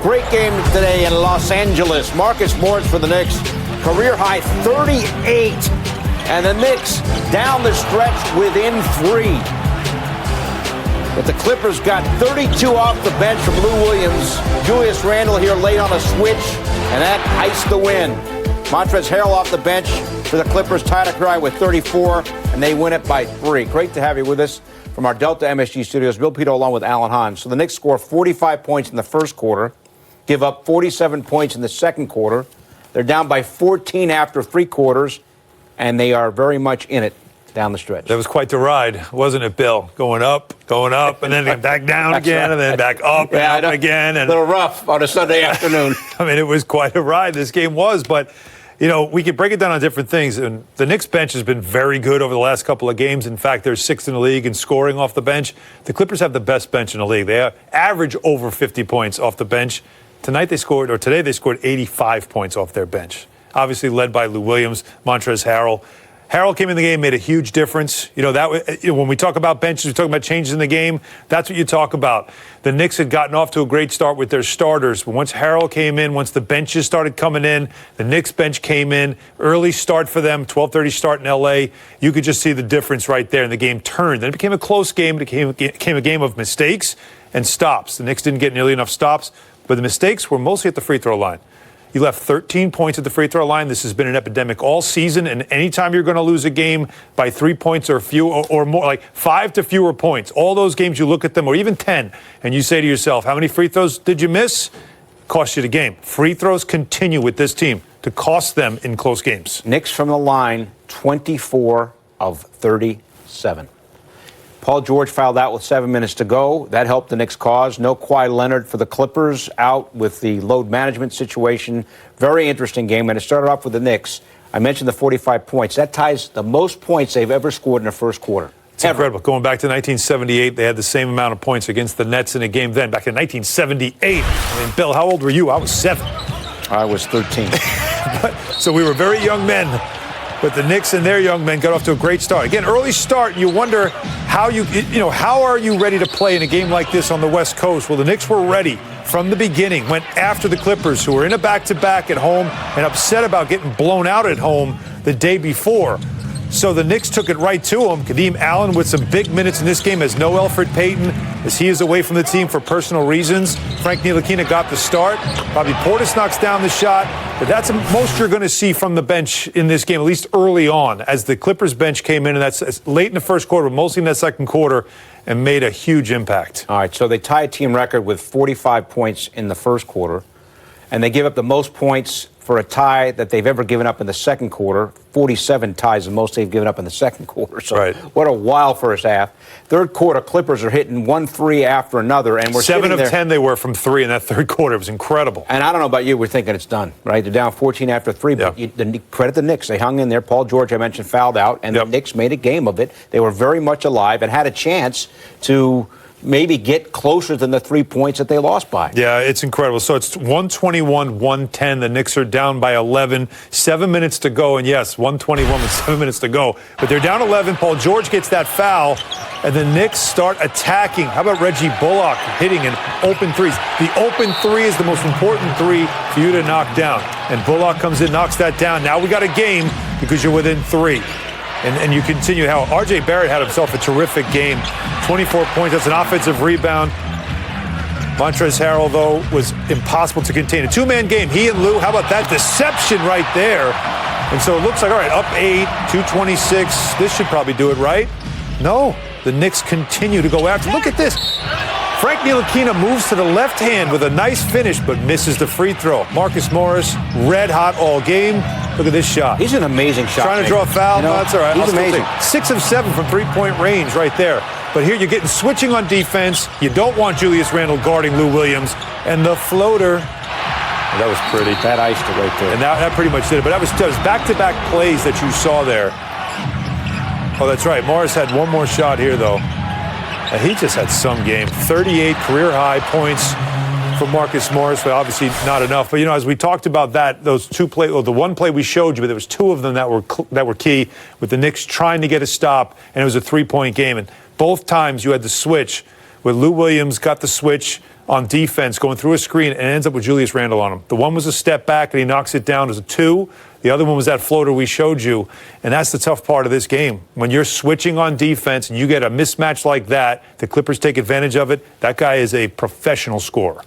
great game today in Los Angeles. Marcus Morris for the Knicks, career high 38. And the Knicks down the stretch within 3. But the Clippers got 32 off the bench from Lou Williams. Julius Randle here late on a switch, and that iced the win. Montrezl Harrell off the bench for the Clippers, tied a career with 34, and they win it by 3. Great to have you with us from our Delta MSG studios. Bill Pito along with Alan Hahn. So the Knicks score 45 points in the first quarter, give up 47 points in the second quarter. They're down by 14 after 3 quarters, and they are very much in it down the stretch. That was quite the ride, wasn't it, Bill? Going up, and then back down again, and then back up and up again. And a little rough on a Sunday afternoon. I mean, it was quite a ride, this game was, but we could break it down on different things. And the Knicks bench has been very good over the last couple of games. In fact, they're 6th in the league in scoring off the bench. The Clippers have the best bench in the league. They average over 50 points off the bench. Today they scored 85 points off their bench. Obviously led by Lou Williams, Montrezl Harrell. Harrell came in the game, made a huge difference. When we talk about benches, we talk about changes in the game. That's what you talk about. The Knicks had gotten off to a great start with their starters. But once Harrell came in, once the benches started coming in, the Knicks bench came in. Early start for them, 12:30 start in L.A. You could just see the difference right there, and the game turned. Then it became a close game. It became a game of mistakes and stops. The Knicks didn't get nearly enough stops, but the mistakes were mostly at the free throw line. You left 13 points at the free throw line. This has been an epidemic all season, and anytime you're going to lose a game by 3 points or few or more, like 5 to fewer points, all those games you look at them, or even 10, and you say to yourself, how many free throws did you miss? Cost you the game. Free throws continue with this team to cost them in close games. Knicks from the line, 24 of 37. Paul George fouled out with 7 minutes to go. That helped the Knicks' cause. No Kawhi Leonard for the Clippers, out with the load management situation. Very interesting game. And it started off with the Knicks. I mentioned the 45 points. That ties the most points they've ever scored in the first quarter. It's incredible. Going back to 1978, they had the same amount of points against the Nets in a game then. Back in 1978. I mean, Bill, how old were you? I was 7. I was 13. So we were very young men. But the Knicks and their young men got off to a great start. Again, early start, you wonder how are you ready to play in a game like this on the West Coast? Well, the Knicks were ready from the beginning, went after the Clippers, who were in a back-to-back at home and upset about getting blown out at home the day before. So the Knicks took it right to him. Kadeem Allen with some big minutes in this game as no Elfrid Payton, as he is away from the team for personal reasons. Frank Ntilikina got the start. Bobby Portis knocks down the shot. But that's the most you're going to see from the bench in this game, at least early on, as the Clippers bench came in, and that's late in the first quarter, mostly in that second quarter, and made a huge impact. All right, so they tie a team record with 45 points in the first quarter, and they give up the most points for a tie that they've ever given up in the second quarter. 47 ties the most they've given up in the second quarter. So what a wild first half. Third quarter, Clippers are hitting 1-3 after another, and we're 7 of 10 they were from 3 in that third quarter. It was incredible. And I don't know about you, we're thinking it's done, right? They're down 14 after 3, but credit the Knicks. They hung in there. Paul George, I mentioned, fouled out, and the Knicks made a game of it. They were very much alive and had a chance to maybe get closer than the 3 points that they lost by. Yeah, it's incredible. So it's 121-110. The Knicks are down by 11. 7 minutes to go. And yes, 121 with 7 minutes to go. But they're down 11. Paul George gets that foul. And the Knicks start attacking. How about Reggie Bullock hitting an open threes? The open 3 is the most important 3 for you to knock down. And Bullock comes in, knocks that down. Now we got a game because you're within 3. And you continue how R.J. Barrett had himself a terrific game. 24 points. That's an offensive rebound. Montrezl Harrell, though, was impossible to contain. A 2-man game. He and Lou, how about that deception right there? And so it looks like, all right, up 8, 226. This should probably do it, right? No. The Knicks continue to go after. Look at this. Frank Ntilikina moves to the left hand with a nice finish, but misses the free throw. Marcus Morris, red hot all game. Look at this shot. He's an amazing shot. Trying to draw a foul. No, that's all right. He's amazing. 6 of 7 from three-point range right there. But here you're getting switching on defense. You don't want Julius Randle guarding Lou Williams. And the floater. That was pretty. That iced it right there. And that pretty much did it. But that was back-to-back plays that you saw there. Oh, that's right. Morris had one more shot here, though. And he just had some game. 38 career-high points for Marcus Morris, but obviously not enough. But, as we talked about that, those 2 plays, the one play we showed you, but there was 2 of them that were key, with the Knicks trying to get a stop, and it was a 3-point game. And both times you had the switch, where Lou Williams got the switch on defense going through a screen and ends up with Julius Randle on him. The one was a step back and he knocks it down as a 2. The other one was that floater we showed you. And that's the tough part of this game. When you're switching on defense and you get a mismatch like that, the Clippers take advantage of it. That guy is a professional scorer.